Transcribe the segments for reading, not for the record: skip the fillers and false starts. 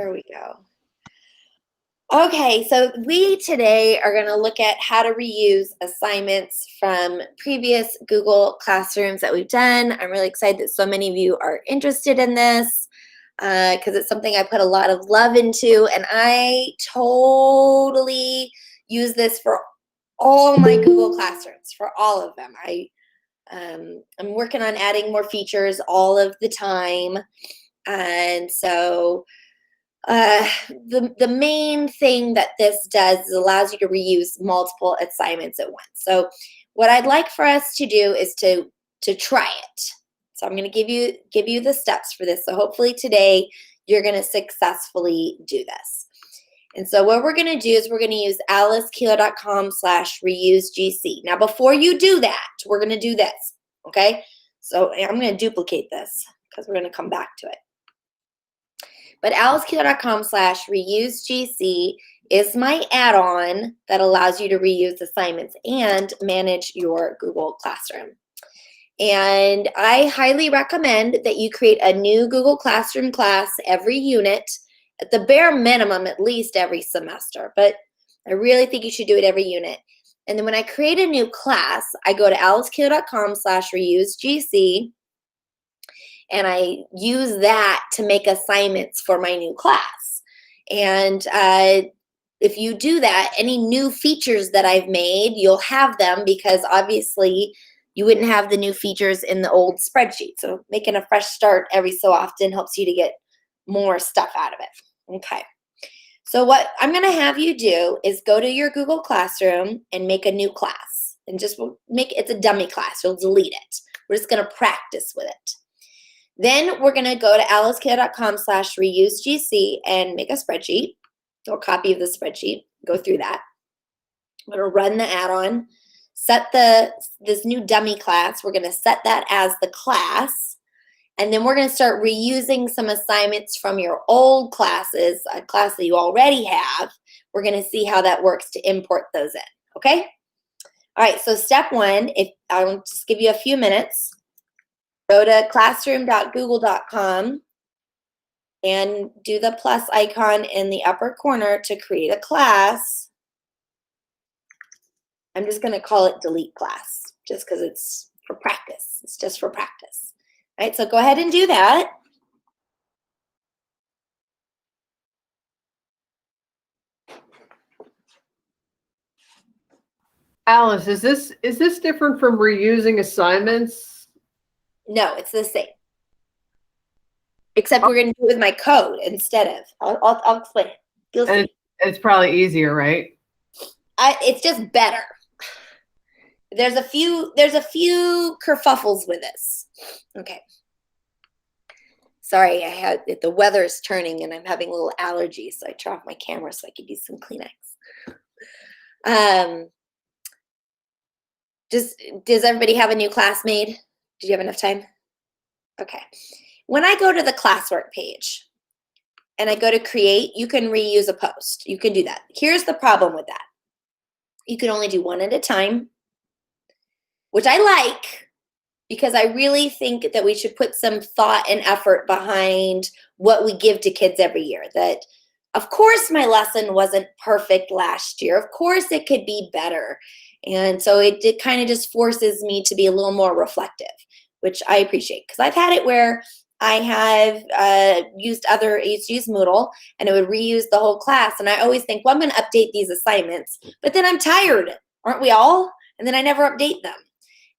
There we go. Okay, so we today are going to look at how to reuse assignments from previous Google Classrooms that we've done. I'm really excited that so many of you are interested in this because it's something I put a lot of love into, and I totally use this for all my Google Classrooms, for all of them. I'm working on adding more features all of the time, and so the main thing that this does is allows you to reuse multiple assignments at once. So what I'd like for us to do is to try it. So I'm going to give you the steps for this. So hopefully today you're going to successfully do this. And so what we're going to do is we're going to use alicekeeler.com/reusegc. Now before you do that, we're going to do this, okay? So I'm going to duplicate this because we're going to come back to it. But alicekeeler.com/reusegc is my add-on that allows you to reuse assignments and manage your Google Classroom. And I highly recommend that you create a new Google Classroom class every unit, at the bare minimum, at least every semester. But I really think you should do it every unit. And then when I create a new class, I go to alicekeeler.com/reusegc, and I use that to make assignments for my new class. And if you do that, any new features that I've made, you'll have them because obviously you wouldn't have the new features in the old spreadsheet. So making a fresh start every so often helps you to get more stuff out of it. Okay. So what I'm going to have you do is go to your Google Classroom and make a new class. And just make it's a dummy class. You'll delete it. We're just going to practice with it. Then we're going to go to alicekeeler.com/reusegc and make a spreadsheet or copy of the spreadsheet. Go through that. I'm going to run the add-on, set this new dummy class. We're going to set that as the class. And then we're going to start reusing some assignments from your old classes, a class that you already have. We're going to see how that works to import those in. Okay? All right, so step one, I'll just give you a few minutes. Go to classroom.google.com and do the plus icon in the upper corner to create a class. I'm just going to call it delete class just because it's for practice. It's just for practice. All right, so go ahead and do that. Alice, is this different from reusing assignments? No, it's the same. Except we're going to do it with my code instead of. I'll explain it. You'll see. It's probably easier, right? It's just better. There's a few kerfuffles with this. Okay. Sorry, the weather is turning and I'm having a little allergies, so I turned off my camera so I could use some Kleenex. Does everybody have a new class made? Did you have enough time? Okay. When I go to the classwork page and I go to create, you can reuse a post. You can do that. Here's the problem with that. You can only do one at a time, which I like because I really think that we should put some thought and effort behind what we give to kids every year. That, of course, my lesson wasn't perfect last year. Of course, it could be better. And so it kind of just forces me to be a little more reflective, which I appreciate because I've had it where I have used Moodle and it would reuse the whole class. And I always think, well, I'm going to update these assignments, but then I'm tired, aren't we all? And then I never update them.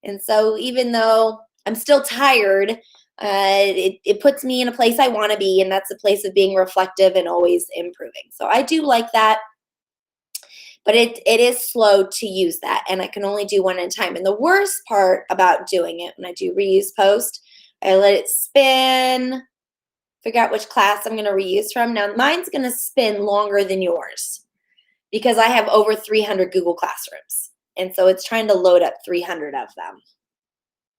And so even though I'm still tired, it puts me in a place I want to be, and that's a place of being reflective and always improving. So I do like that. But it is slow to use that, and I can only do one at a time. And the worst part about doing it, when I do reuse post, I let it spin, figure out which class I'm going to reuse from. Now, mine's going to spin longer than yours because I have over 300 Google Classrooms. And so it's trying to load up 300 of them.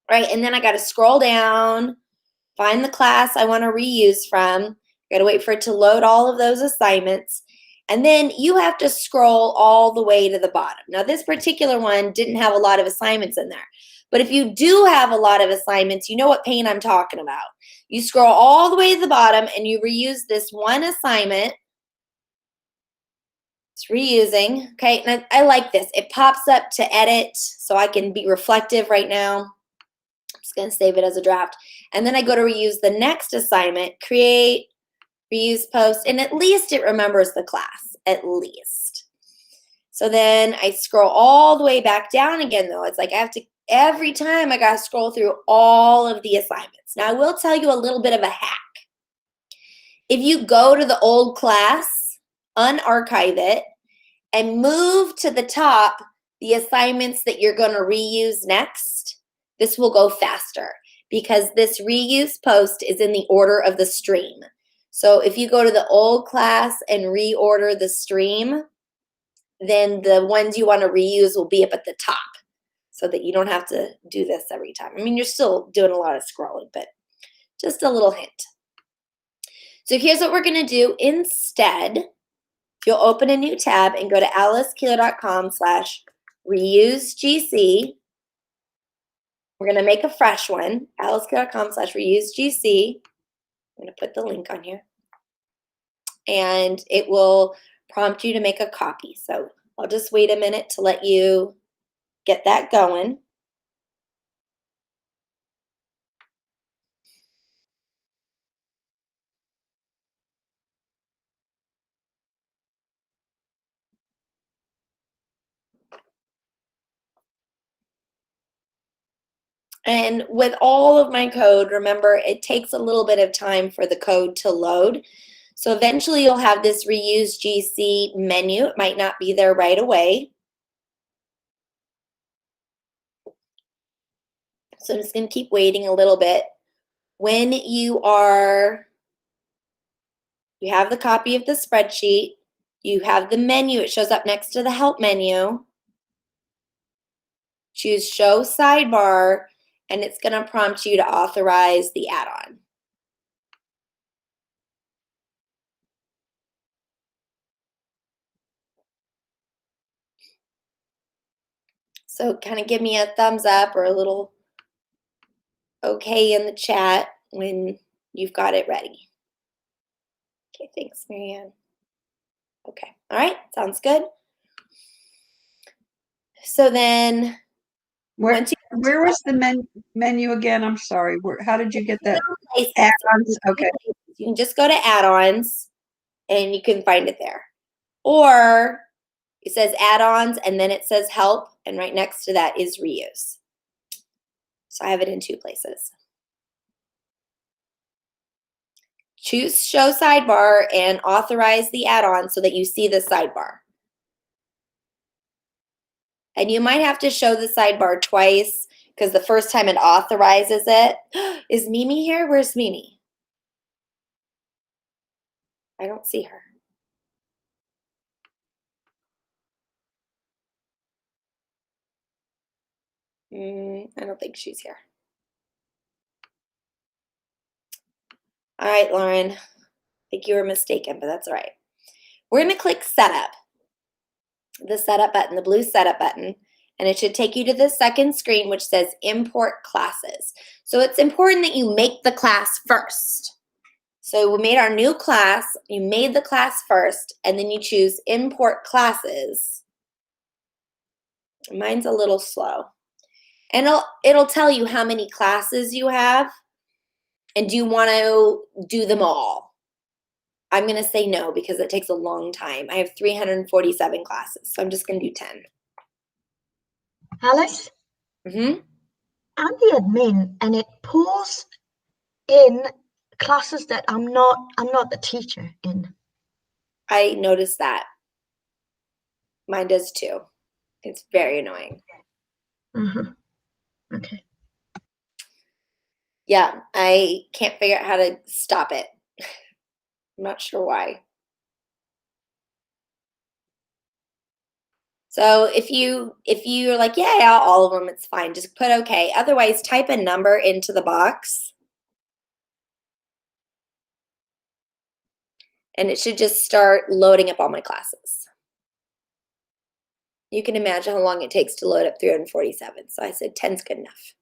Right, and then I got to scroll down, find the class I want to reuse from. I got to wait for it to load all of those assignments. And then you have to scroll all the way to the bottom. Now, this particular one didn't have a lot of assignments in there. But if you do have a lot of assignments, you know what pane I'm talking about. You scroll all the way to the bottom and you reuse this one assignment. It's reusing, okay? And I like this. It pops up to edit, so I can be reflective right now. I'm just gonna save it as a draft. And then I go to reuse the next assignment, create, reuse post, and at least it remembers the class, at least. So then I scroll all the way back down again though. It's like I have to, every time I gotta scroll through all of the assignments. Now I will tell you a little bit of a hack. If you go to the old class, unarchive it, and move to the top the assignments that you're gonna reuse next, this will go faster because this reuse post is in the order of the stream. So if you go to the old class and reorder the stream, then the ones you want to reuse will be up at the top so that you don't have to do this every time. I mean, you're still doing a lot of scrolling, but just a little hint. So here's what we're going to do instead. You'll open a new tab and go to alicekeeler.com/reuseGC. We're going to make a fresh one, alicekeeler.com/reuseGC. I'm going to put the link on here. And it will prompt you to make a copy. So I'll just wait a minute to let you get that going. And with all of my code, remember, it takes a little bit of time for the code to load. So eventually you'll have this reuse GC menu. It might not be there right away. So I'm just going to keep waiting a little bit. When you have the copy of the spreadsheet, you have the menu. It shows up next to the help menu. Choose show sidebar, and it's going to prompt you to authorize the add-on. So kind of give me a thumbs up or a little okay in the chat when you've got it ready. Okay, thanks, Marianne. Okay, all right, sounds good. So then, Where was the menu again? I'm sorry. How did you get that? Add-ons. Okay. You can just go to add-ons and you can find it there. Or it says add-ons and then it says help, and right next to that is reuse. So I have it in two places. Choose show sidebar and authorize the add-on so that you see the sidebar. And you might have to show the sidebar twice because the first time it authorizes it. Is Mimi here? Where's Mimi? I don't see her. I don't think she's here. All right, Lauren. I think you were mistaken, but that's all right. We're going to click Setup. The Setup button, the blue Setup button, and it should take you to the second screen which says Import Classes. So it's important that you make the class first. So we made our new class, you made the class first, and then you choose Import Classes. Mine's a little slow. And it'll tell you how many classes you have, and do you want to do them all? I'm going to say no because it takes a long time. I have 347 classes, so I'm just going to do 10. Alice, Mm-hmm. I'm the admin, and it pulls in classes that I'm not the teacher in. I noticed that. Mine does too. It's very annoying. Okay. Yeah, I can't figure out how to stop it. I'm not sure why. So if you're like, yeah, all of them, it's fine. Just put okay. Otherwise, type a number into the box. And it should just start loading up all my classes. You can imagine how long it takes to load up 347. So I said 10's good enough.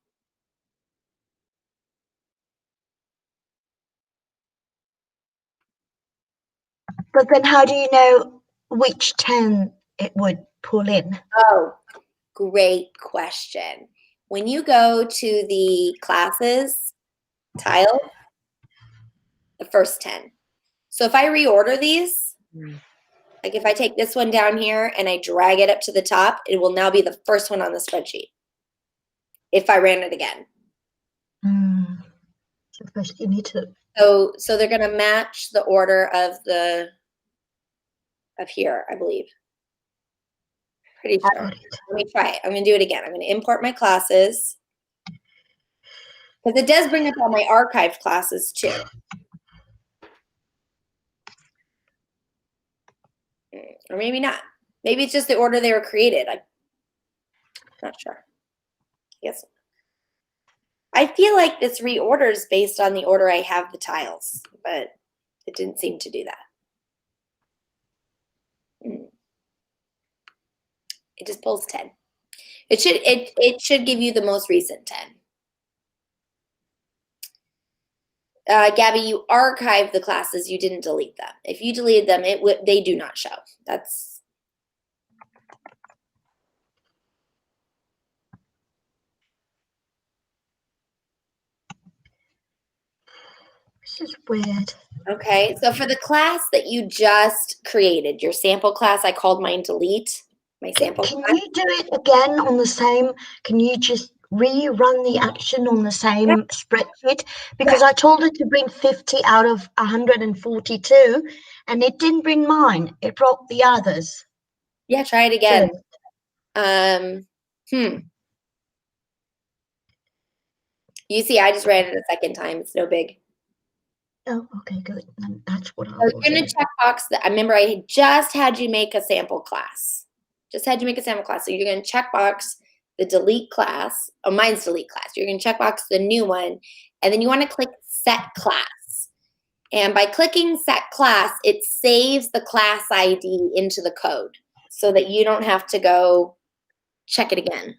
But then how do you know which 10 it would pull in? Oh, great question. When you go to the classes tile, the first 10. So if I reorder these, like if I take this one down here and I drag it up to the top, it will now be the first one on the spreadsheet if I ran it again. So first you need to. So they're going to match the order of here, I believe. Pretty sure. Let me try it. I'm going to do it again. I'm going to import my classes because it does bring up all my archived classes too. Or maybe not. Maybe it's just the order they were created. I'm not sure. Yes. I feel like this reorders based on the order I have the tiles, but it didn't seem to do that. It just pulls 10. It should give you the most recent 10. Gabby, you archived the classes. You didn't delete them. If you deleted them, they do not show. That's This is weird. okay. So for the class that you just created, your sample class, I called mine delete. My sample Can class. you do it again on the same? Can you just rerun the action on the same spreadsheet? Because I told it to bring 50 out of 142 and it didn't bring mine. It brought the others. Yeah, try it again. You see, I just ran it a second time. It's no big. Oh, okay, good. That's what I So was you're going to check box that. I remember I just had you make a sample class. So you're going to check box the delete class. Oh, mine's delete class. You're going to check box the new one. And then you want to click set class. And by clicking set class, it saves the class ID into the code so that you don't have to go check it again.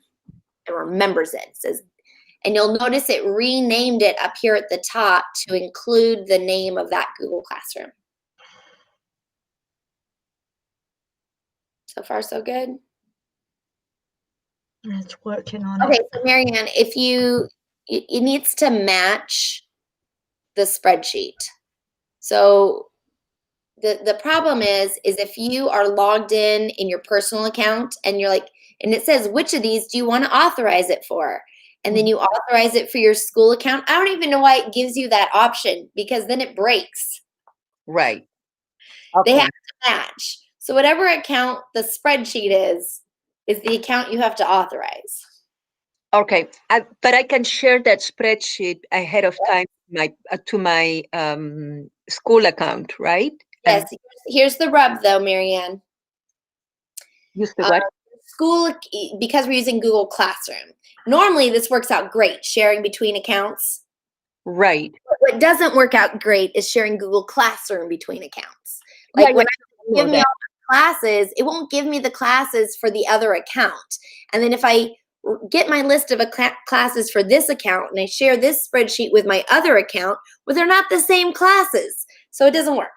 It remembers it. It says, and you'll notice it renamed it up here at the top to include the name of that Google Classroom. So far, so good. It's working on it. Okay, so Marianne, if it needs to match the spreadsheet. So the problem is if you are logged in your personal account and you're like, and it says, which of these do you want to authorize it for? And then you authorize it for your school account. I don't even know why it gives you that option because then it breaks. Right. Okay. They have to match. So whatever account the spreadsheet is the account you have to authorize. Okay. But I can share that spreadsheet ahead of time to my school account, right? Yes. Here's the rub, though, Marianne. Use the what? School, because we're using Google Classroom. Normally, this works out great, sharing between accounts. Right. But what doesn't work out great is sharing Google Classroom between accounts. Like when I give me all the classes, it won't give me the classes for the other account. And then if I get my list of classes for this account and I share this spreadsheet with my other account, well, they're not the same classes. So it doesn't work.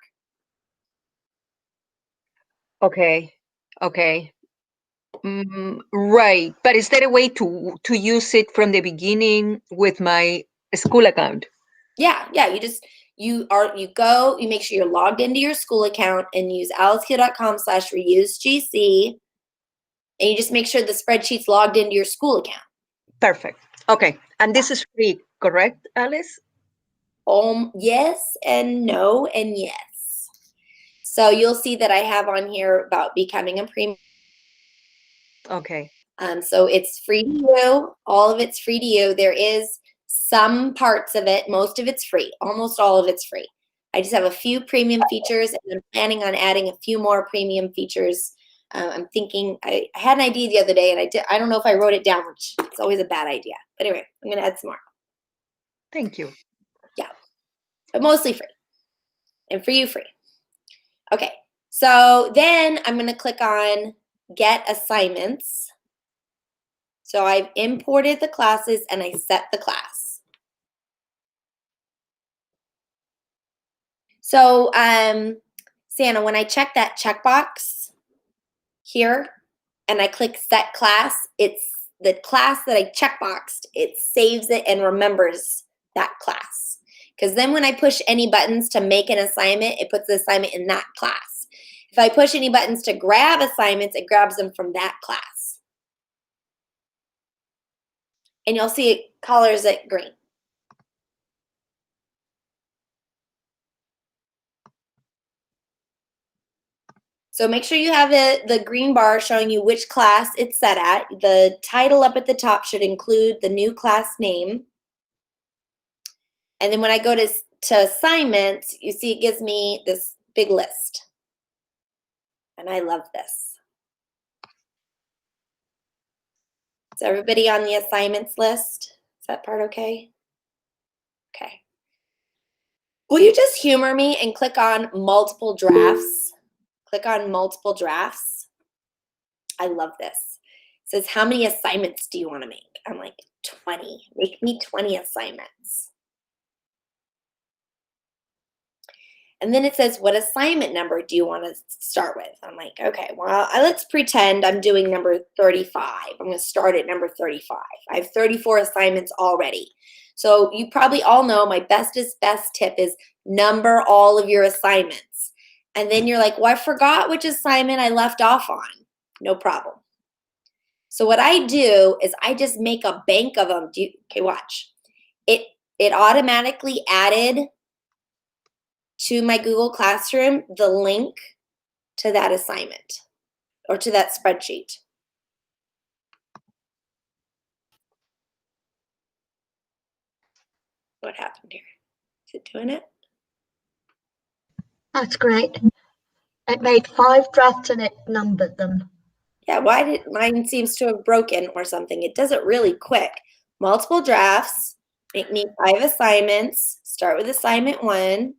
Okay. Okay. Right. But is there a way to use it from the beginning with my school account? Yeah. You make sure you're logged into your school account and use alicekeel.com/reuseGC. And you just make sure the spreadsheet's logged into your school account. Perfect. Okay. And this is free, correct, Alice? Yes and no and yes. So you'll see that I have on here about becoming a premium. Okay. So it's free to you. All of it's free to you. There is some parts of it. Most of it's free. Almost all of it's free. I just have a few premium features, and I'm planning on adding a few more premium features. I'm thinking I had an idea the other day, and I don't know if I wrote it down, which it's always a bad idea. But anyway, I'm going to add some more. Thank you. Yeah, but mostly free, and for you free. Okay, so then I'm going to click on Get Assignments. So I've imported the classes and I set the class. So, Santa, when I check that checkbox here and I click Set Class, it's the class that I checkboxed. It saves it and remembers that class. Because then when I push any buttons to make an assignment, it puts the assignment in that class. If I push any buttons to grab assignments, it grabs them from that class. And you'll see it colors it green. So make sure you have the green bar showing you which class it's set at. The title up at the top should include the new class name. And then when I go to assignments, you see it gives me this big list. And I love this. Is everybody on the assignments list? Is that part okay? Okay. Will you just humor me and click on multiple drafts? Click on multiple drafts. I love this. It says, how many assignments do you want to make? I'm like, 20. Make me 20 assignments. And then it says, what assignment number do you want to start with? I'm like, okay, well, let's pretend I'm doing number 35. I'm going to start at number 35. I have 34 assignments already. So you probably all know my bestest best tip is number all of your assignments. And then you're like, well, I forgot which assignment I left off on. No problem. So what I do is I just make a bank of them. Okay, watch. It automatically added to my Google Classroom the link to that assignment or to that spreadsheet. What happened here? Is it doing it? That's great. It made 5 drafts and it numbered them. Yeah, why did mine seems to have broken or something? It does it really quick. Multiple drafts, make me 5 assignments, start with assignment 1.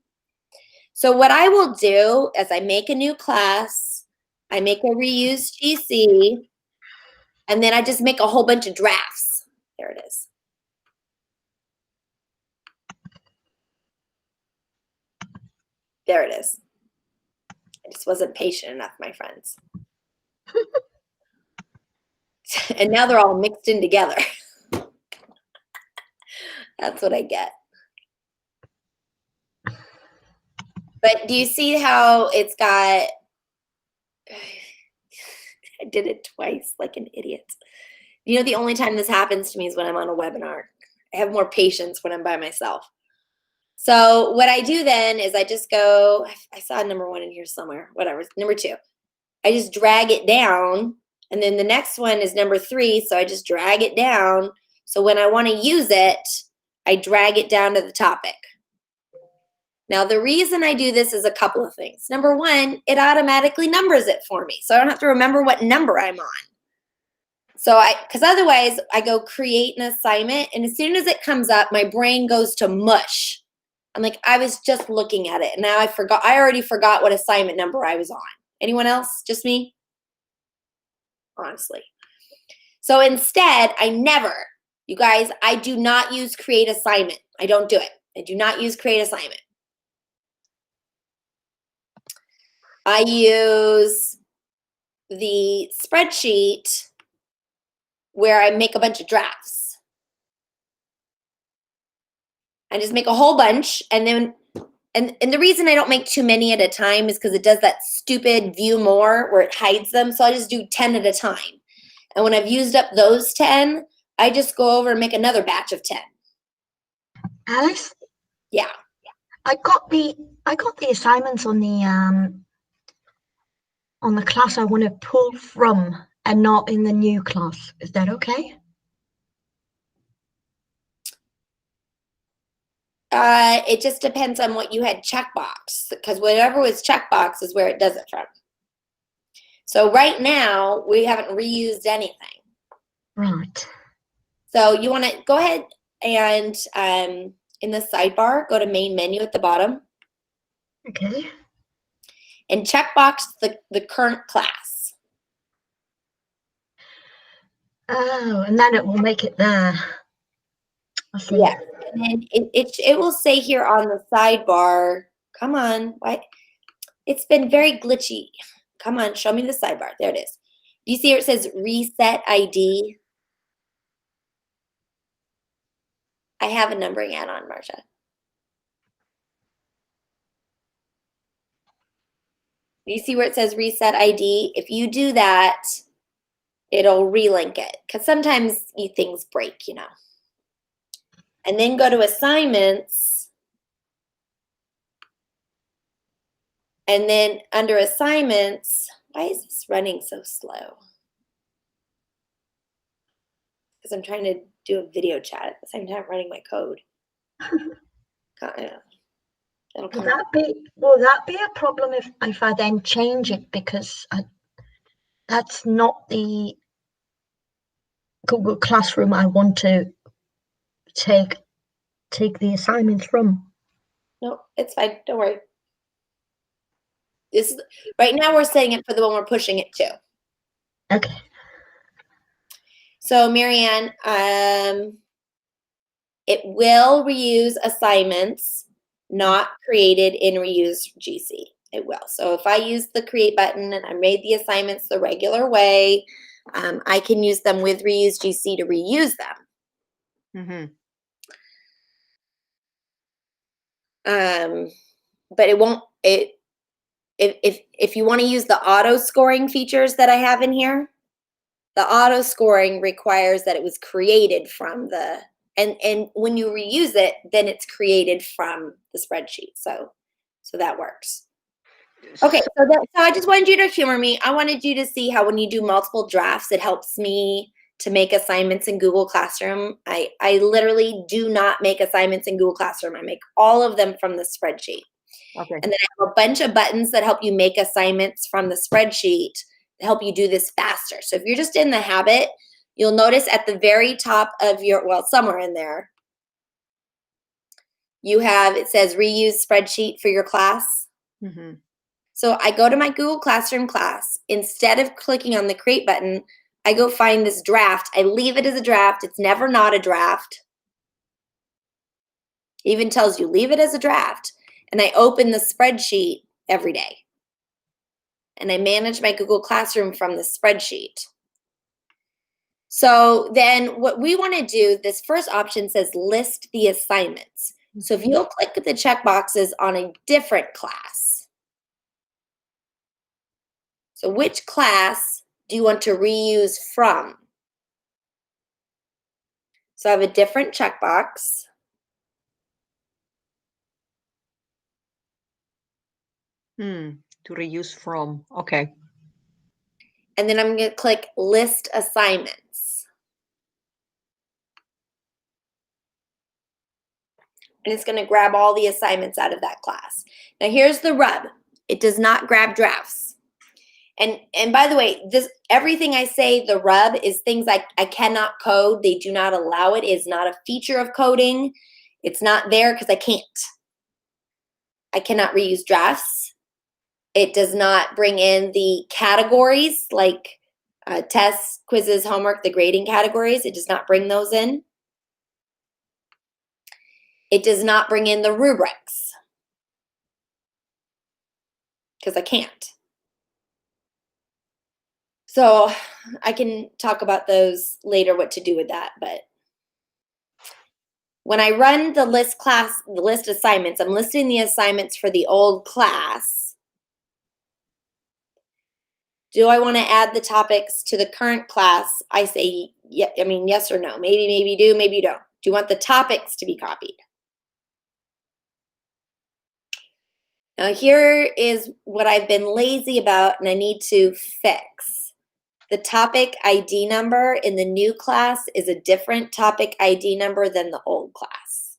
So what I will do is I make a new class, I make a reuse GC, and then I just make a whole bunch of drafts. There it is. There it is. I just wasn't patient enough, my friends. And now they're all mixed in together. That's what I get. But do you see how it's got, I did it twice like an idiot. You know, the only time this happens to me is when I'm on a webinar. I have more patience when I'm by myself. So what I do then is I just go, I saw number 1 in here somewhere, whatever, number 2. I just drag it down, and then the next one is number 3, so I just drag it down. So when I want to use it, I drag it down to the topic. Now, the reason I do this is a couple of things. Number 1, it automatically numbers it for me, so I don't have to remember what number I'm on. So because otherwise I go create an assignment, and as soon as it comes up, my brain goes to mush. I'm like, I was just looking at it, and now I already forgot what assignment number I was on. Anyone else? Just me? Honestly. So instead, you guys, I do not use create assignment. I don't do it. I do not use create assignment. I use the spreadsheet where I make a bunch of drafts. I just make a whole bunch, and then and the reason I don't make too many at a time is because it does that stupid view more where it hides them. So I just do 10 at a time. And when I've used up those 10, I just go over and make another batch of 10. Alice? Yeah. I got the assignments on the class I want to pull from and not in the new class. Is that okay? It just depends on what you had checkbox, because whatever was checkbox is where it does it from. So right now, we haven't reused anything. Right. So you want to go ahead and in the sidebar, go to main menu at the bottom. Okay. and checkbox the current class. Oh, and then it will make it there. I see. Yeah, and then it will say here on the sidebar, come on, why? It's been very glitchy. Come on, show me the sidebar. There it is. Do you see where it says reset ID? I have a numbering add-on, Marcia. Do you see where it says reset ID? If you do that, it'll relink it because sometimes things break, you know. And then go to assignments. And then under assignments, why is this running so slow? Because I'm trying to do a video chat at the same time running my code. Will that be a problem if I then change it, because that's not the Google Classroom I want to take the assignments from? No, it's fine. Don't worry. This right now we're setting it for the one we're pushing it to. Okay. So Marianne, it will reuse assignments not created in reuse GC. It will. So if I use the create button and I made the assignments the regular way, I can use them with reuse GC to reuse them. But it won't. If you want to use the auto scoring features that I have in here, the auto scoring requires that it was created from the and when you reuse it, then it's created from the spreadsheet. So that works. Okay, so I just wanted you to humor me. I wanted you to see how when you do multiple drafts, it helps me to make assignments in Google Classroom. I literally do not make assignments in Google Classroom. I make all of them from the spreadsheet. Okay. And then I have a bunch of buttons that help you make assignments from the spreadsheet to help you do this faster. So if you're just in the habit, you'll notice at the very top of your, well, somewhere in there, you have, it says reuse spreadsheet for your class. So I go to my Google Classroom class. Instead of clicking on the create button, I go find this draft. I leave it as a draft. It's never not a draft. It even tells you leave it as a draft. And I open the spreadsheet every day. And I manage my Google Classroom from the spreadsheet. So then what we want to do, this first option says list the assignments. So if you'll click the checkboxes on a different class. So which class do you want to reuse from? So I have a different checkbox. To reuse from, okay. And then I'm going to click list assignments. And it's going to grab all the assignments out of that class. Now here's the rub. It does not grab drafts. And by the way, everything I say, the rub, is things I cannot code. They do not allow it. It is not a feature of coding. It's not there because I can't. I cannot reuse drafts. It does not bring in the categories like tests, quizzes, homework, the grading categories. It does not bring those in. It does not bring in the rubrics because I can't. So I can talk about those later, what to do with that. But when I run the list assignments, I'm listing the assignments for the old class. Do I want to add the topics to the current class? I say, yeah, I mean, yes or no. Maybe you do, maybe you don't. Do you want the topics to be copied? Now here is what I've been lazy about and I need to fix. The topic ID number in the new class is a different topic ID number than the old class.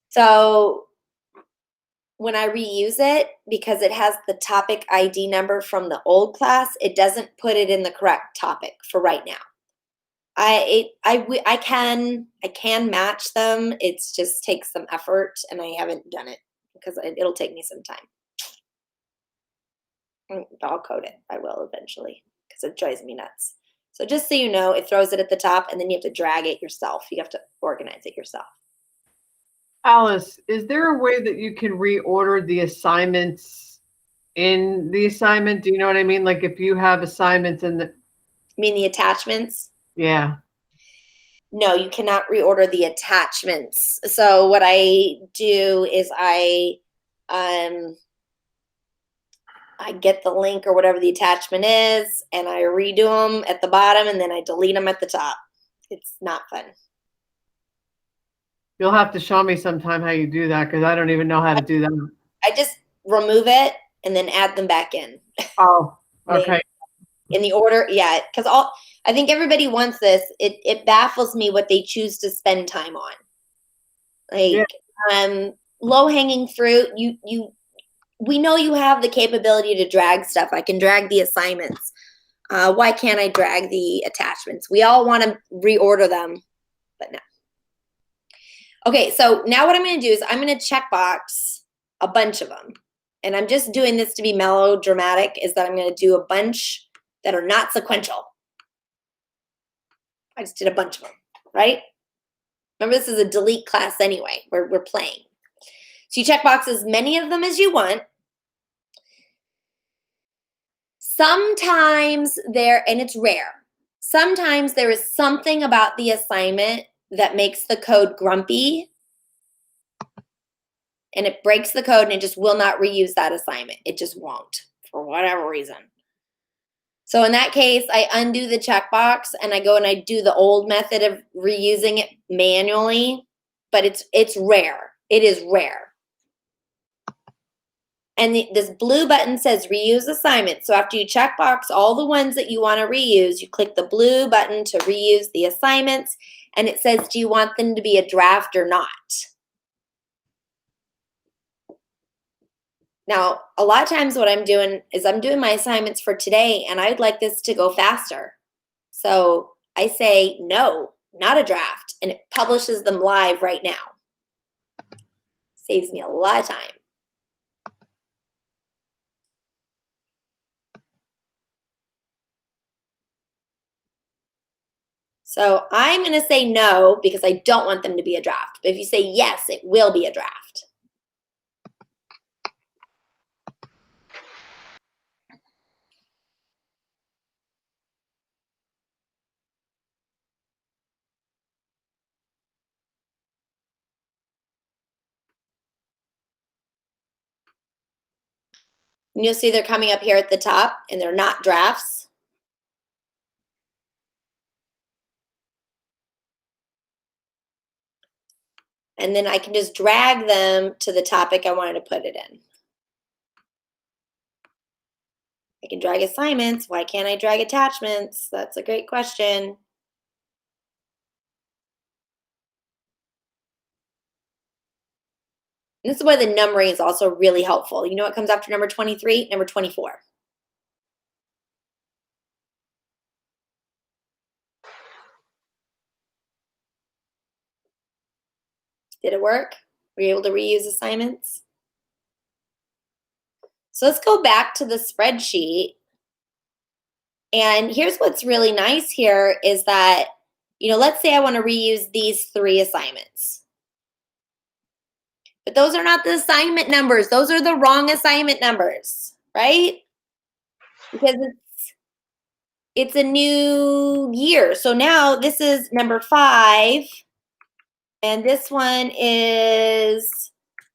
So when I reuse it, because it has the topic ID number from the old class, it doesn't put it in the correct topic for right now. I can match them. It just takes some effort, and I haven't done it because it'll take me some time. I'll code it. I will eventually because it drives me nuts. So just so you know, it throws it at the top and then you have to drag it yourself. You have to organize it yourself. Alice, is there a way that you can reorder the assignments in the assignment? Do you know what I mean? Like if you have assignments in the... You mean the attachments? Yeah. No, you cannot reorder the attachments. So what I do is I get the link or whatever the attachment is, and I redo them at the bottom, and then I delete them at the top. It's not fun. You'll have to show me sometime how you do that because I don't even know how to do that. I just remove it and then add them back in. Oh, okay. In the order, yeah, because I think everybody wants this. It baffles me what they choose to spend time on. Like, low-hanging fruit, we know you have the capability to drag stuff. I can drag the assignments. Why can't I drag the attachments? We all want to reorder them, but no. Okay, so now what I'm going to do is I'm going to checkbox a bunch of them. And I'm just doing this to be melodramatic, is that I'm going to do a bunch that are not sequential. I just did a bunch of them, right? Remember, this is a delete class anyway. We're playing. So you checkbox as many of them as you want. Sometimes and it's rare, sometimes there is something about the assignment that makes the code grumpy and it breaks the code and it just will not reuse that assignment. It just won't for whatever reason. So in that case, I undo the checkbox and I go and I do the old method of reusing it manually, but it's rare. It is rare. And this blue button says reuse assignment. So after you checkbox all the ones that you want to reuse, you click the blue button to reuse the assignments. And it says, do you want them to be a draft or not? Now, a lot of times what I'm doing is I'm doing my assignments for today and I'd like this to go faster. So I say, no, not a draft. And it publishes them live right now. Saves me a lot of time. So I'm going to say no because I don't want them to be a draft. But if you say yes, it will be a draft. And you'll see they're coming up here at the top and they're not drafts. And then I can just drag them to the topic I wanted to put it in. I can drag assignments. Why can't I drag attachments? That's a great question. And this is why the numbering is also really helpful. You know what comes after number 23? Number 24. Did it work? Were you able to reuse assignments? So let's go back to the spreadsheet. And here's what's really nice here is that, let's say I want to reuse these 3 assignments. But those are not the assignment numbers. Those are the wrong assignment numbers, right? Because it's a new year. So now this is number 5. And this one is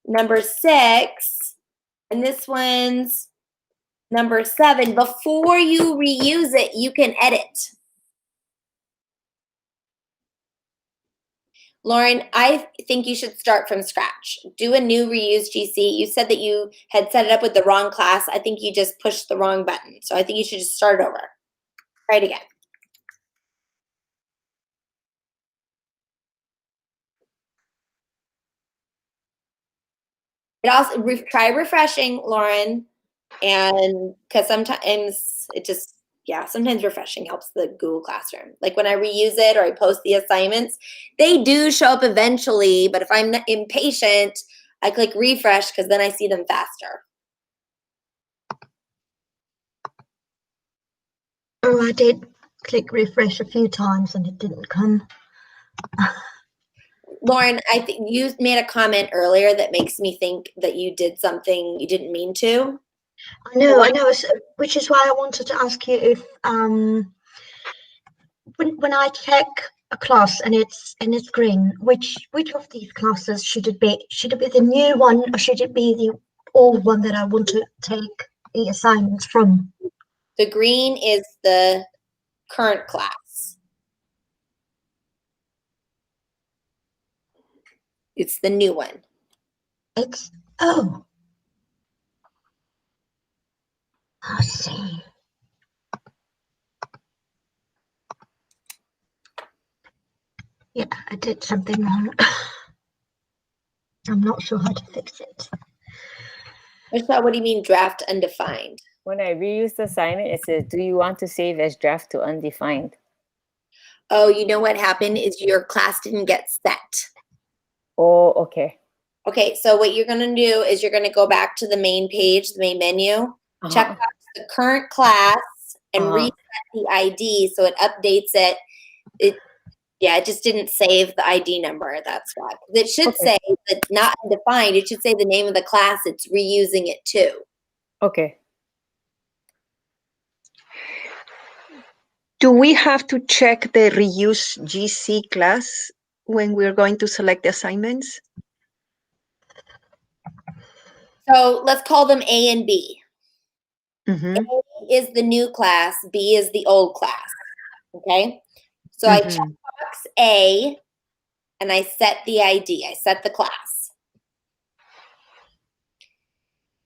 number 6. And this one's number 7. Before you reuse it, you can edit. Lauren, I think you should start from scratch. Do a new reuse GC. You said that you had set it up with the wrong class. I think you just pushed the wrong button. So I think you should just start over. Try it again. It also try refreshing, Lauren, and because sometimes it just sometimes refreshing helps the Google Classroom. Like when I reuse it or I post the assignments, they do show up eventually. But if I'm impatient, I click refresh because then I see them faster. Oh, I did click refresh a few times and it didn't come. Lauren, I think you made a comment earlier that makes me think that you did something you didn't mean to. I know, which is why I wanted to ask you if when I check a class and it's green, which of these classes should it be? Should it be the new one or should it be the old one that I want to take the assignments from? The green is the current class. It's the new one. It's oh, I see. Yeah, I did something wrong. I'm not sure how to fix it. Michelle, what do you mean draft undefined? When I reuse the assignment, it says, do you want to save as draft to undefined? Oh, you know what happened is your class didn't get set. Oh, okay. Okay, so what you're gonna do is you're gonna go back to the main page, the main menu, check out the current class and reset the ID so it updates it. It just didn't save the ID number, that's why. It should say that not undefined, it should say the name of the class it's reusing it to. Okay. Do we have to check the reuse GC class when we're going to select the assignments? So let's call them A and B. Mm-hmm. A is the new class, B is the old class, okay? So I check box A and I set the ID, I set the class.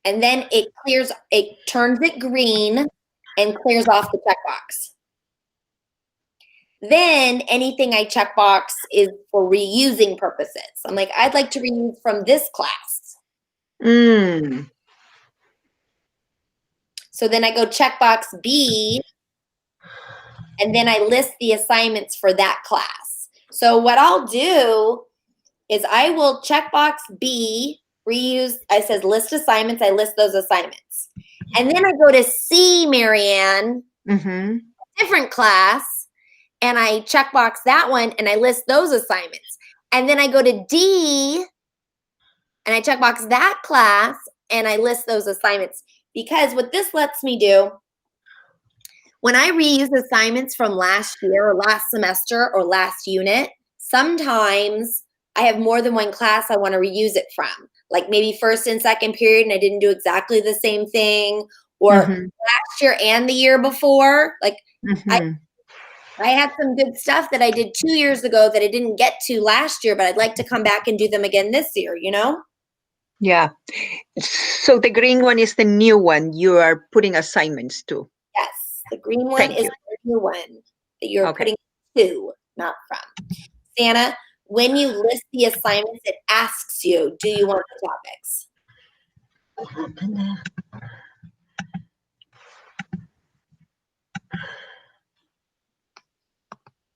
And then it turns it green and clears off the checkbox. Then anything I checkbox is for reusing purposes. I'm like, I'd like to reuse from this class. So then I go checkbox B, and then I list the assignments for that class. So what I'll do is I will checkbox B, reuse, I says list assignments, I list those assignments. And then I go to C, Marianne, different class, and I checkbox that one and I list those assignments. And then I go to D and I checkbox that class and I list those assignments. Because what this lets me do, when I reuse assignments from last year or last semester or last unit, sometimes I have more than one class I want to reuse it from. Like maybe first and second period and I didn't do exactly the same thing, or last year and the year before. Like I had some good stuff that I did 2 years ago that I didn't get to last year, but I'd like to come back and do them again this year, you know? Yeah. So the green one is the new one you are putting assignments to. Yes. The green one is the new one that you're putting to, not from. Santa, when you list the assignments, it asks you, do you want the topics? What happened there?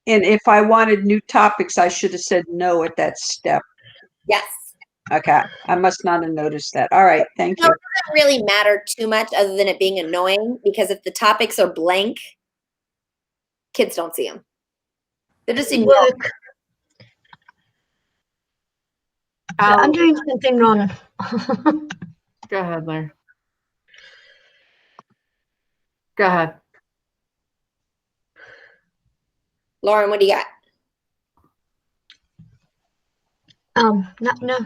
And if I wanted new topics, I should have said no at that step. Yes. Okay. I must not have noticed that. All right. Thank you. It doesn't really matter too much other than it being annoying, because if the topics are blank, kids don't see them. They're just in Work. I'm doing something wrong. Go ahead, Larry. Go ahead. Lauren, what do you got?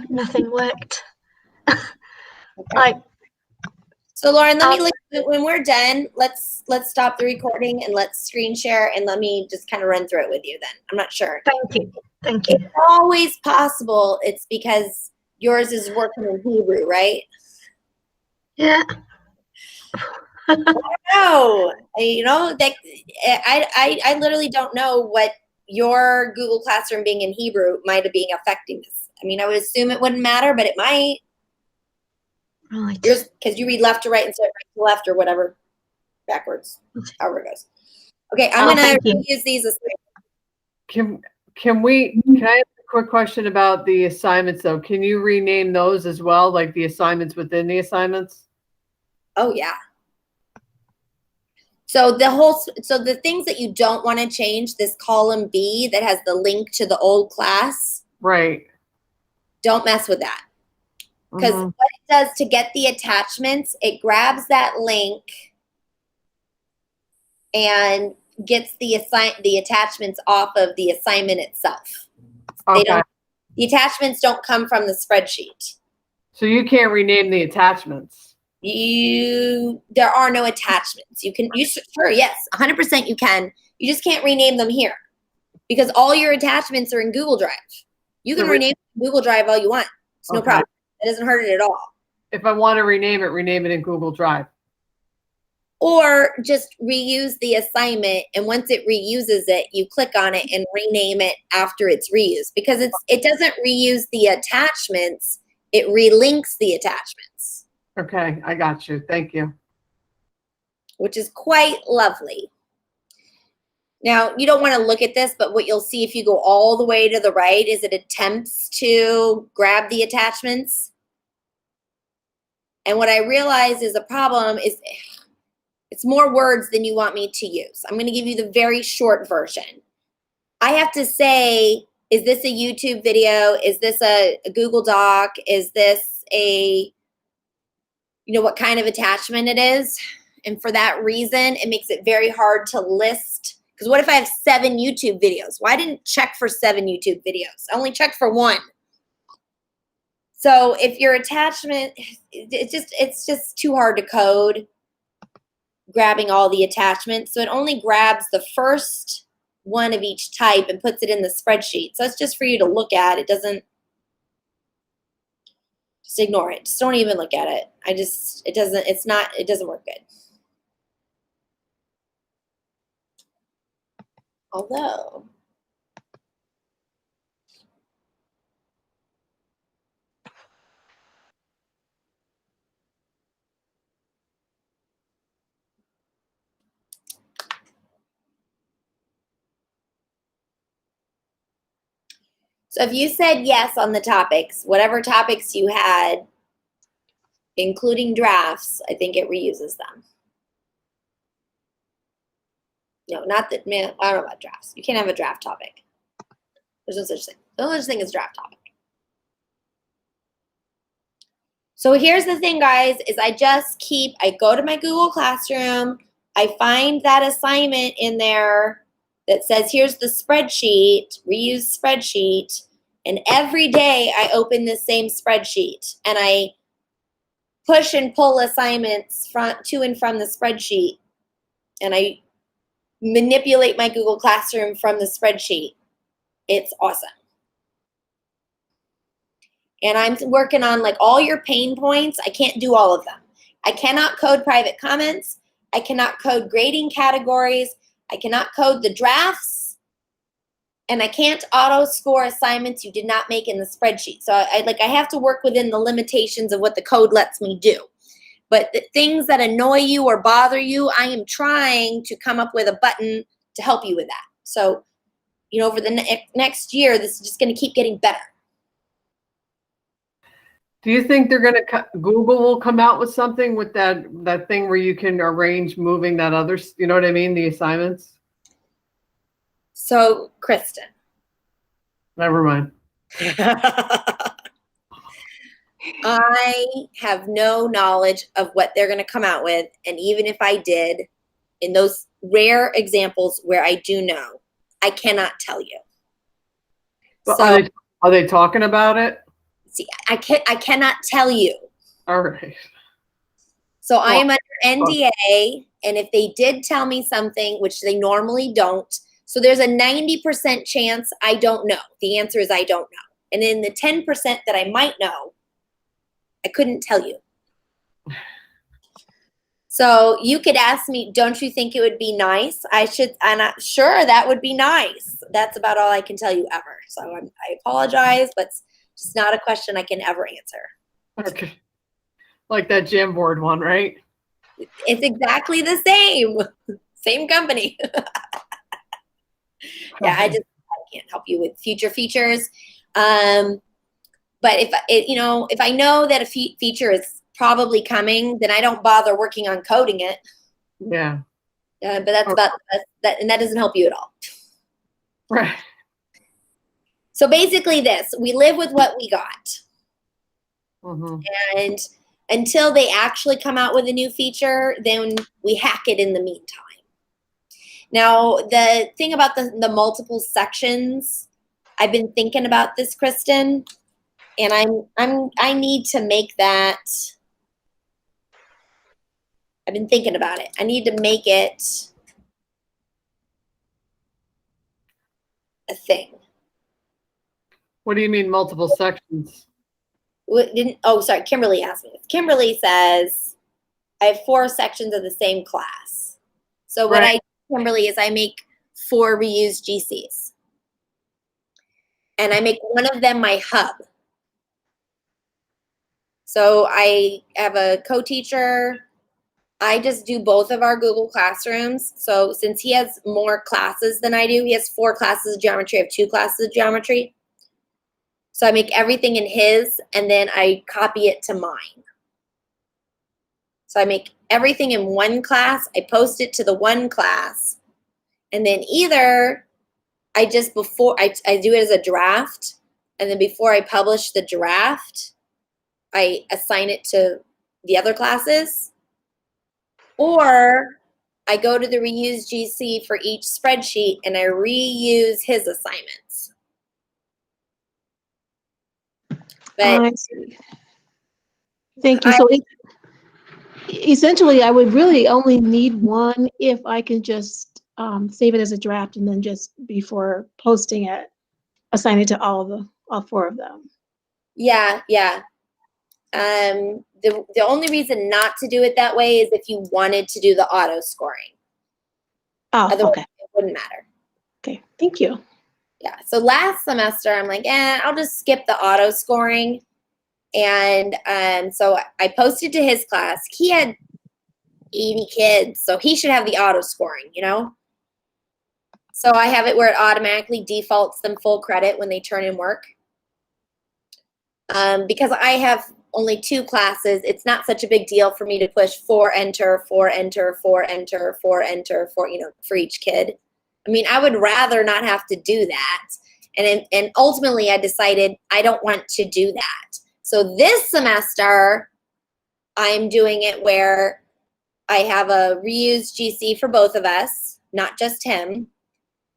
Nothing worked. So Lauren, let me look, when we're done, let's stop the recording and let's screen share and let me just kind of run through it with you then. I'm not sure. Thank you. It's always possible it's because yours is working in Hebrew, right? Yeah. No, you know, that I literally don't know what your Google Classroom being in Hebrew might have been affecting this. I mean, I would assume it wouldn't matter, but it might. Right. Because you read left to right instead of right to left or whatever, backwards, however it goes. Okay, I'm gonna use these as Can I ask a quick question about the assignments though. Can you rename those as well, like the assignments within the assignments? Oh yeah. So the things that you don't want to change, this column B that has the link to the old class, Right. don't mess with that. Because what it does to get the attachments, it grabs that link and gets the attachments off of the assignment itself. Okay. The attachments don't come from the spreadsheet. So you can't rename the attachments. There are no attachments. Sure, yes, 100% you can. You just can't rename them here because all your attachments are in Google Drive. You can rename Google Drive all you want. It's no problem. It doesn't hurt it at all. If I want to rename it in Google Drive. Or just reuse the assignment, and once it reuses it, you click on it and rename it after it's reused because it doesn't reuse the attachments, it relinks the attachments. Okay, I got you. Thank you. Which is quite lovely. Now, you don't want to look at this, but what you'll see if you go all the way to the right is it attempts to grab the attachments. And what I realize is a problem is it's more words than you want me to use. I'm going to give you the very short version. I have to say, is this a YouTube video? Is this a Google Doc? Is this what kind of attachment it is? And for that reason, it makes it very hard to list. Because what if I have 7 YouTube videos? Well, I didn't check for 7 YouTube videos. I only checked for 1. So if your attachment, it's just too hard to code, grabbing all the attachments. So it only grabs the first one of each type and puts it in the spreadsheet. So it's just for you to look at. It doesn't, just ignore it. Just don't even look at it. It doesn't work good. Although, so if you said yes on the topics, whatever topics you had, including drafts, I think it reuses them. No, not that, man, I don't know about drafts. You can't have a draft topic. There's no such thing. No such thing as draft topic. So here's the thing, guys, is I go to my Google Classroom, I find that assignment in there that says, here's the spreadsheet, reuse spreadsheet, and every day I open this same spreadsheet and I push and pull assignments to and from the spreadsheet, and I manipulate my Google Classroom from the spreadsheet. It's awesome. And I'm working on like all your pain points. I can't do all of them. I cannot code private comments. I cannot code grading categories. I cannot code the drafts. And I can't auto score assignments you did not make in the spreadsheet. So I have to work within the limitations of what the code lets me do. But the things that annoy you or bother you, I am trying to come up with a button to help you with that. So, over the next year, this is just going to keep getting better. Do you think Google will come out with something with that thing where you can arrange moving that other, you know what I mean, the assignments? So, Kristen. Never mind. I have no knowledge of what they're going to come out with. And even if I did, in those rare examples where I do know, I cannot tell you. But so, are they talking about it? See, I cannot tell you. All right. So I am under NDA, and if they did tell me something, which they normally don't, so there's a 90% chance I don't know. The answer is I don't know. And in the 10% that I might know, I couldn't tell you. So you could ask me, don't you think it would be nice? I'm not sure that would be nice. That's about all I can tell you ever. So I apologize, but it's just not a question I can ever answer. Okay. Like that Jamboard one, right? It's exactly the same. Same company. Yeah, I can't help you with future features. But if I know that a feature is probably coming, then I don't bother working on coding it. Yeah. But that's about that, and that doesn't help you at all. Right. So basically we live with what we got. Mm-hmm. And until they actually come out with a new feature, then we hack it in the meantime. Now, the thing about the multiple sections, I've been thinking about this, Kristen, and I need to make that. I've been thinking about it. I need to make it a thing. What do you mean multiple sections? Sorry, Kimberly asked me this. Kimberly says, I have 4 sections of the same class. So what I do, Kimberly, is I make 4 reused GCs. And I make one of them my hub. So I have a co-teacher. I just do both of our Google Classrooms. So since he has more classes than I do, he has 4 classes of geometry, I have 2 classes of geometry. So I make everything in his, and then I copy it to mine. So I make everything in one class, I post it to the one class, and then either I do it as a draft, and then before I publish the draft, I assign it to the other classes, or I go to the reuse GC for each spreadsheet and I reuse his assignments. But I see. Thank you. So essentially, I would really only need one if I can just save it as a draft and then just before posting it, assign it to all 4 of them. yeah. The only reason not to do it that way is if you wanted to do the auto scoring. Oh, Otherwise, okay. it wouldn't matter. Okay, thank you. Yeah. So last semester, I'm like, I'll just skip the auto scoring. And so I posted to his class. He had 80 kids, so he should have the auto scoring, So I have it where it automatically defaults them full credit when they turn in work. Because I have only 2 classes, it's not such a big deal for me to push 4 enter, 4 enter, 4 enter, 4 enter, for each kid. I mean, I would rather not have to do that. And ultimately, I decided I don't want to do that. So this semester, I'm doing it where I have a reused GC for both of us, not just him.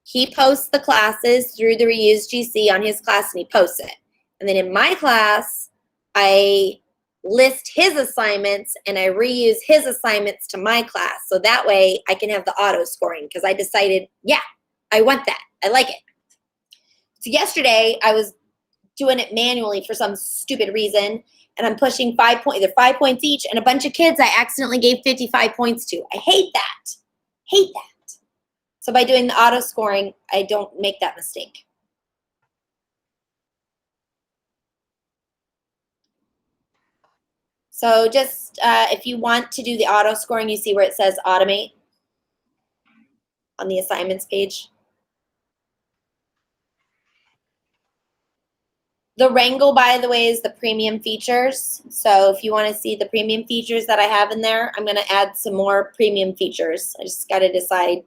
He posts the classes through the reused GC on his class, and he posts it. And then in my class, I list his assignments and I reuse his assignments to my class. So that way I can have the auto scoring, because I decided, yeah, I want that. I like it. So yesterday I was doing it manually for some stupid reason, and I'm pushing 5 points, either 5 points each, and a bunch of kids I accidentally gave 55 points to. I hate that. Hate that. So by doing the auto scoring, I don't make that mistake. So just if you want to do the auto scoring, you see where it says automate on the assignments page. The Wrangle, by the way, is the premium features. So if you want to see the premium features that I have in there, I'm going to add some more premium features. I just got to decide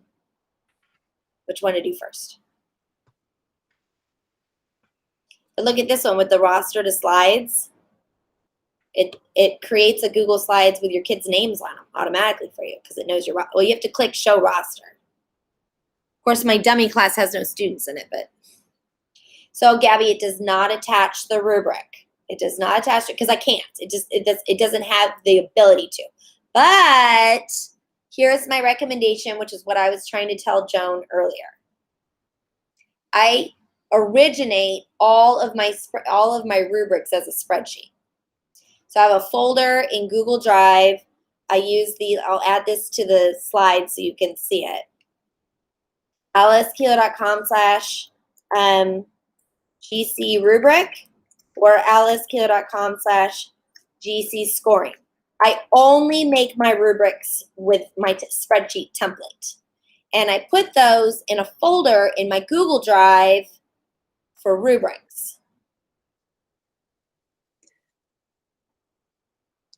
which one to do first. But look at this one with the roster to slides. It creates a Google Slides with your kids' names on them automatically for you, because it knows your, well, you have to click show roster. Of course, my dummy class has no students in it, but. So Gabby, it does not attach the rubric. It does not attach it because I can't. It doesn't have the ability to. But here's my recommendation, which is what I was trying to tell Joan earlier. I originate all of my rubrics as a spreadsheet. So I have a folder in Google Drive. I'll add this to the slide so you can see it. alicekeeler.com/GC rubric or alicekeeler.com/GC scoring. I only make my rubrics with my spreadsheet template. And I put those in a folder in my Google Drive for rubrics.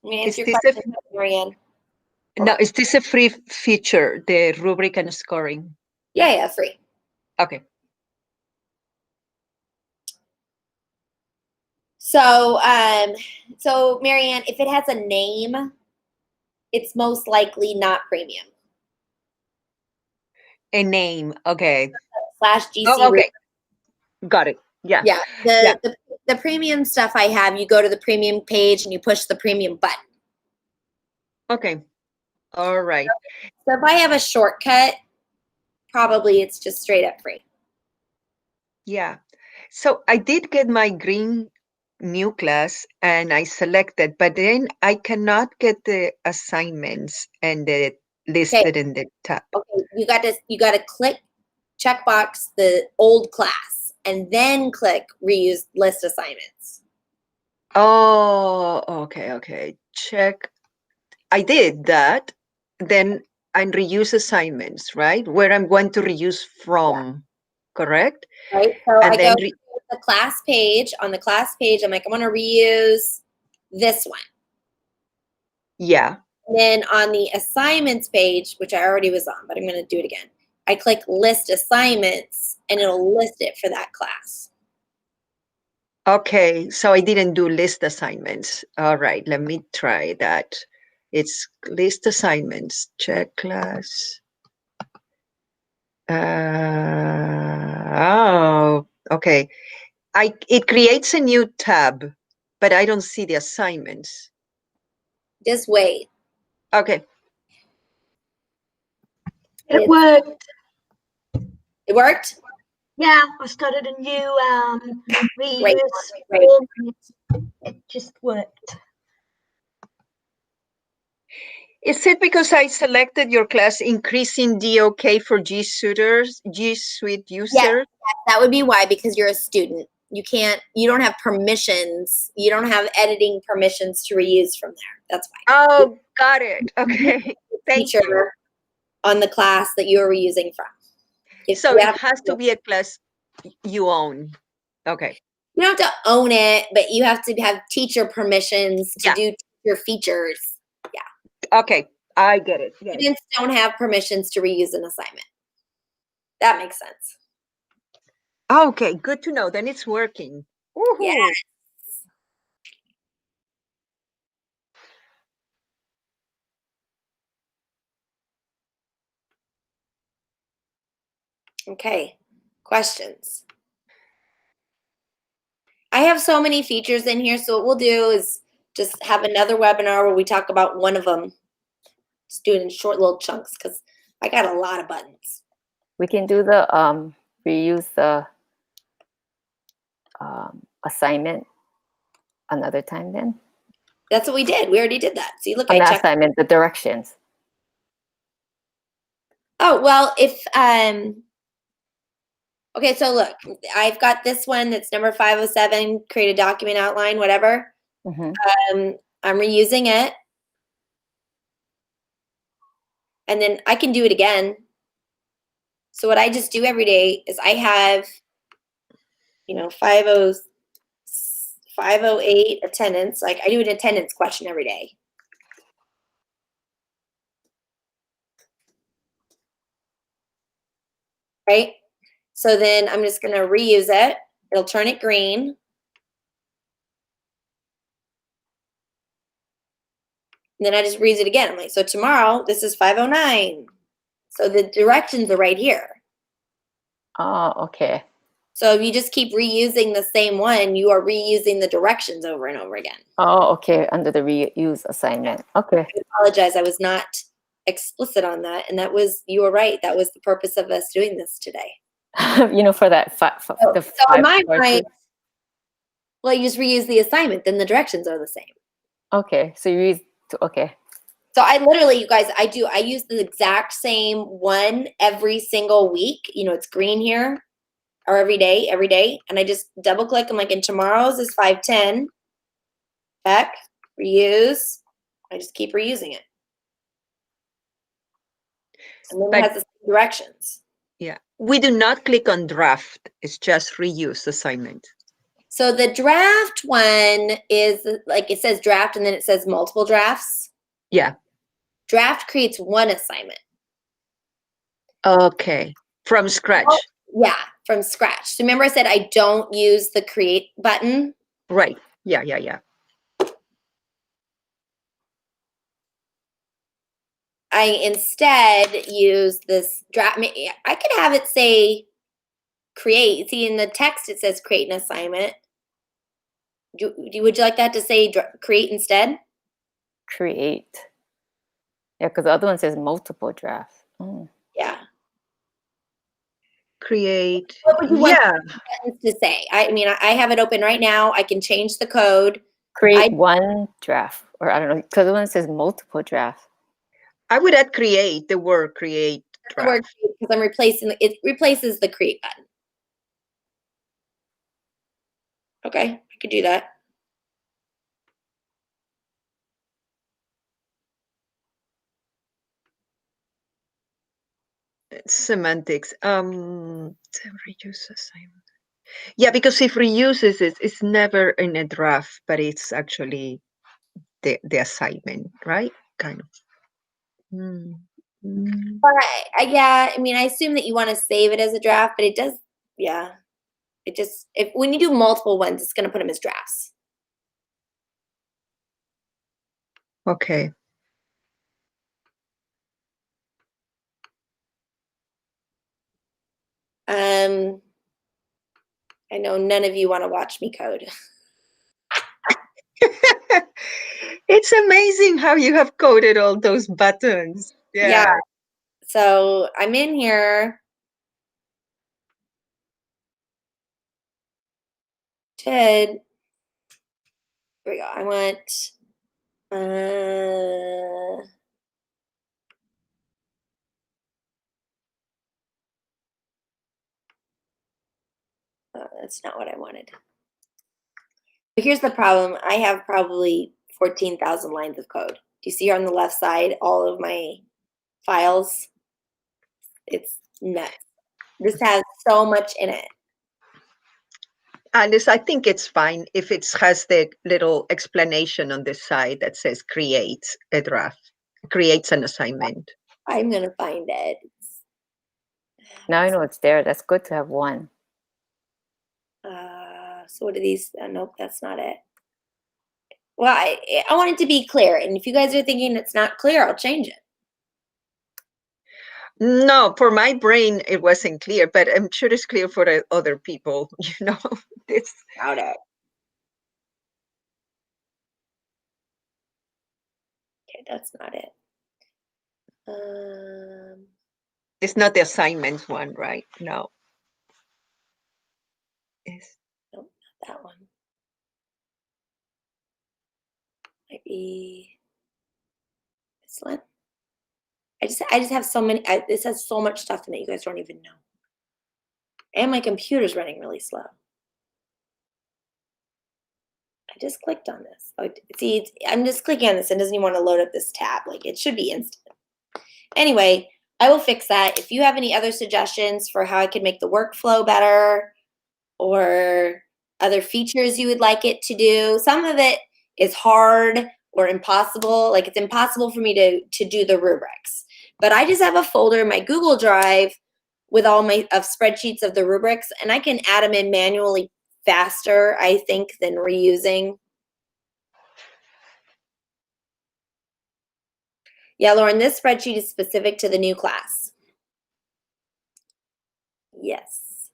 Let me Is answer your this question, Marianne. no, is this a free feature, the rubric and scoring? Yeah, free. Okay. So, so Marianne, if it has a name, it's most likely not premium. A name. Okay. /GC. Oh, okay. Got it. Yeah. Yeah. Yeah. The premium stuff I have, you go to the premium page and you push the premium button. Okay. All right. So if I have a shortcut, probably it's just straight up free. Yeah. So I did get my green new class and I selected, but then I cannot get the assignments and the listed in the tab. Okay, you got to click checkbox the old class and then click reuse list assignments. Oh, okay. Check. I did that. Then I reuse assignments, right? Where I'm going to reuse from, correct? Right. So And I then go to the class page. On the class page, I'm like, I want to reuse this one. yeah. And then on the assignments page, which I already was on, but I'm going to do it again. I click list assignments and it'll list it for that class. Okay, so I didn't do list assignments. All right, let me try that. It's list assignments, check class. Oh, okay. It creates a new tab, but I don't see the assignments. Just wait. Okay. It worked. It worked? Yeah, I started a new Great. reuse Great. form. And it just worked. Is it because I selected your class increasing DOK for G Suite users? Yes, that would be why, because you're a student. You don't have permissions. You don't have editing permissions to reuse from there. That's why. Oh, got it. Okay. Thank you. Teacher on the class that you are reusing from. So it has to be a class you own. Okay. You don't have to own it, but you have to have teacher permissions to do teacher features. Yeah. Okay. I get it. Students don't have permissions to reuse an assignment. That makes sense. Okay. Good to know. Then it's working. Woohoo. Yes. Okay. Questions? I have so many features in here, so what we'll do is just have another webinar where we talk about one of them. Just do it in short little chunks because I got a lot of buttons. We can do the reuse the assignment another time then. That's what we did. We already did that. See, look, On I the checked. assignment, the directions. Oh, well, if okay, so look, I've got this one that's number 507, create a document outline, whatever. Mm-hmm. I'm reusing it. And then I can do it again. So what I just do every day is I have, 508 attendance. Like I do an attendance question every day. Right? So then I'm just going to reuse it. It'll turn it green. And then I just reuse it again. I'm like, so tomorrow, this is 509. So the directions are right here. Oh, okay. So if you just keep reusing the same one, you are reusing the directions over and over again. Oh, okay. Under the reuse assignment. Okay. I apologize. I was not explicit on that. And you were right. That was the purpose of us doing this today. For that So in my mind, well, you just reuse the assignment, then the directions are the same. Okay. So you use, okay. So I literally, you guys, I use the exact same one every single week. It's green here, or every day. And I just double click. I'm like, and tomorrow's is 510. Back, reuse. I just keep reusing it. And then it has the same directions. Yeah. We do not click on draft. It's just reuse assignment. So the draft one is like it says draft and then it says multiple drafts. Yeah. Draft creates one assignment. Okay. From scratch. Oh, yeah, from scratch. So remember I said I don't use the create button? Right. Yeah. I instead use this draft. I could have it say create. See, in the text it says create an assignment. Would you like that to say create instead? Create. Yeah, because the other one says multiple drafts. Oh. Yeah. Create. What would you want Yeah. buttons to say? I mean, I have it open right now. I can change the code. Create one draft, or I don't know, because the one says multiple drafts. I would add create, the word create draft. Because I'm replacing it replaces the create button. Okay, I could do that. Semantics. Reuse assignment. Yeah, because if reuses it's never in a draft, but it's actually the assignment, right? Kind of. But yeah, I mean, I assume that you want to save it as a draft, but it does, yeah. It just, when you do multiple ones, it's going to put them as drafts. Okay. I know none of you want to watch me code. It's amazing how you have coded all those buttons. Yeah. So I'm in here. Here we go. I want, oh, that's not what I wanted. But here's the problem. I have probably 14,000 lines of code. Do you see here on the left side all of my files? It's nuts. This has so much in it. Alice, I think it's fine if it has the little explanation on the side that says creates a draft, creates an assignment. I'm going to find it. Now I know it's there. That's good to have one. So what are these? Nope, that's not it. Well, I want it to be clear. And if you guys are thinking it's not clear, I'll change it. No, for my brain, it wasn't clear, but I'm sure it's clear for other people, you know. It's About it. Okay, that's not it. It's not the assignments one, right? No. Yes. Nope, not that one. Might be this one. I just have so many. This has so much stuff in it you guys don't even know. And my computer's running really slow. I just clicked on this. Oh, see, I'm just clicking on this and it doesn't even want to load up this tab. Like, it should be instant. Anyway, I will fix that. If you have any other suggestions for how I could make the workflow better or other features you would like it to do, some of it is hard or impossible. Like, it's impossible for me to do the rubrics. But I just have a folder in my Google Drive with all my spreadsheets of the rubrics, and I can add them in manually faster, I think, than reusing. Yeah, Lauren, this spreadsheet is specific to the new class. Yes.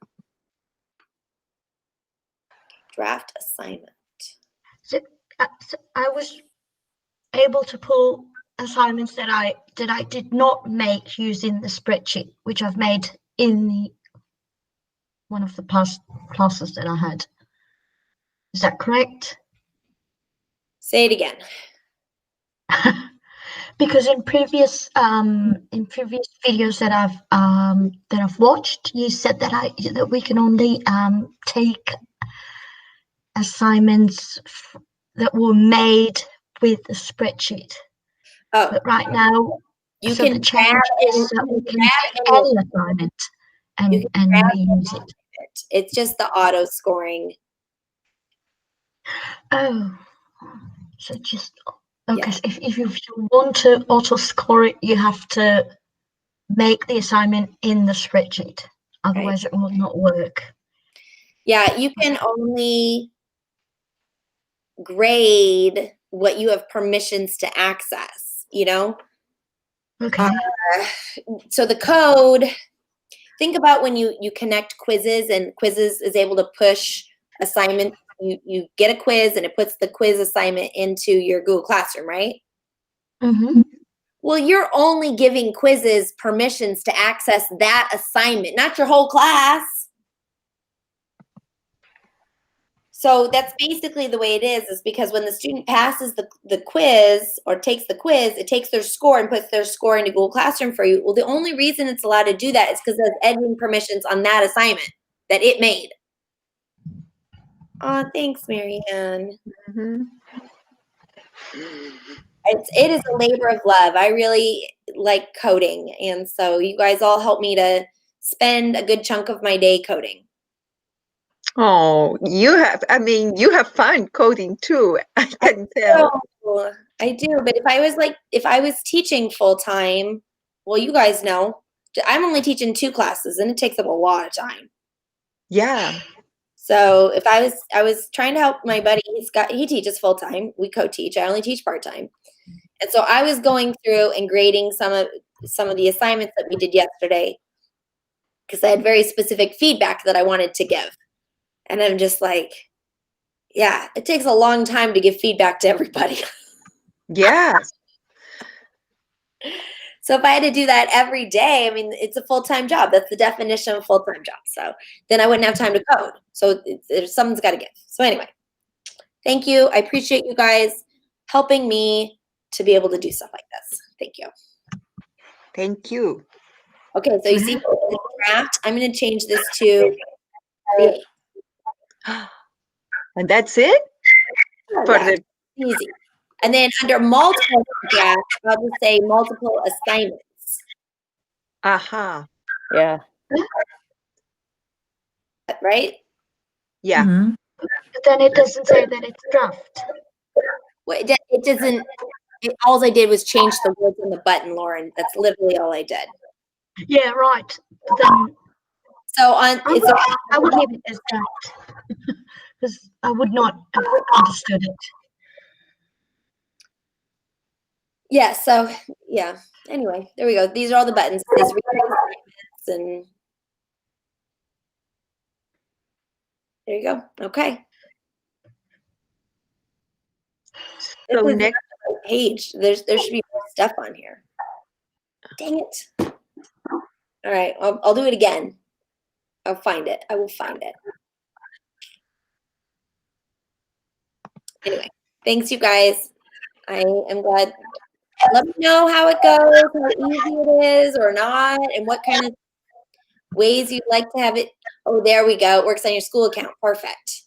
Draft assignment. So I was able to pull assignments that I did not make using the spreadsheet, which I've made in one of the past classes that I had. Is that correct? Say it again. Because in previous videos that I've watched, you said that we can only take assignments that were made with the spreadsheet. Oh, but right now, you so can the change is that we can take any assignment and reuse it. It's just the auto scoring Oh, so just okay. Yeah. So if you want to auto score it, you have to make the assignment in the spreadsheet. Otherwise, it will not work. Yeah, you can only grade what you have permissions to access, you know? Okay. So the code, think about when you connect quizzes and quizzes is able to push assignments. You get a quiz and it puts the quiz assignment into your Google Classroom, right? Mm-hmm. Well, you're only giving quizzes permissions to access that assignment, not your whole class. So that's basically the way it is because when the student passes the quiz or takes the quiz, it takes their score and puts their score into Google Classroom for you. Well, the only reason it's allowed to do that is because there's editing permissions on that assignment that it made. Oh, thanks, Marianne. Mhm. It is a labor of love. I really like coding. And so you guys all help me to spend a good chunk of my day coding. Oh, you have fun coding too. I can tell. Oh, I do. But if I was teaching full time, well, you guys know, I'm only teaching 2 classes and it takes up a lot of time. Yeah. So if I was trying to help my buddy, he teaches full time. We co-teach. I only teach part time. And so I was going through and grading some of the assignments that we did yesterday because I had very specific feedback that I wanted to give. And I'm just like, yeah, it takes a long time to give feedback to everybody. Yes. So if I had to do that every day, I mean, it's a full-time job. That's the definition of a full-time job. So then I wouldn't have time to code. So someone's got to give. So anyway, thank you. I appreciate you guys helping me to be able to do stuff like this. Thank you. Thank you. Okay, so you see the draft. I'm going to change this to create. And that's it? For Yeah, the easy. And then under multiple draft, I'll just say multiple assignments. aha. Yeah. Right? Yeah. Mhm. But then it doesn't say that it's draft. Well, it doesn't. All I did was change the words on the button, Lauren. That's literally all I did. Yeah, right. But then So on I would leave it as draft because I would not have understood it. yeah, so yeah. Anyway, there we go. These are all the buttons. It says read assignments and there you go. Okay. So This is next, not the page. There should be more stuff on here. Dang it. All right, I'll do it again. I'll find it. I will find it. Anyway, thanks you guys. I am glad. Let me know how it goes, how easy it is or not, and what kind of ways you'd like to have it. Oh, there we go. It works on your school account. Perfect.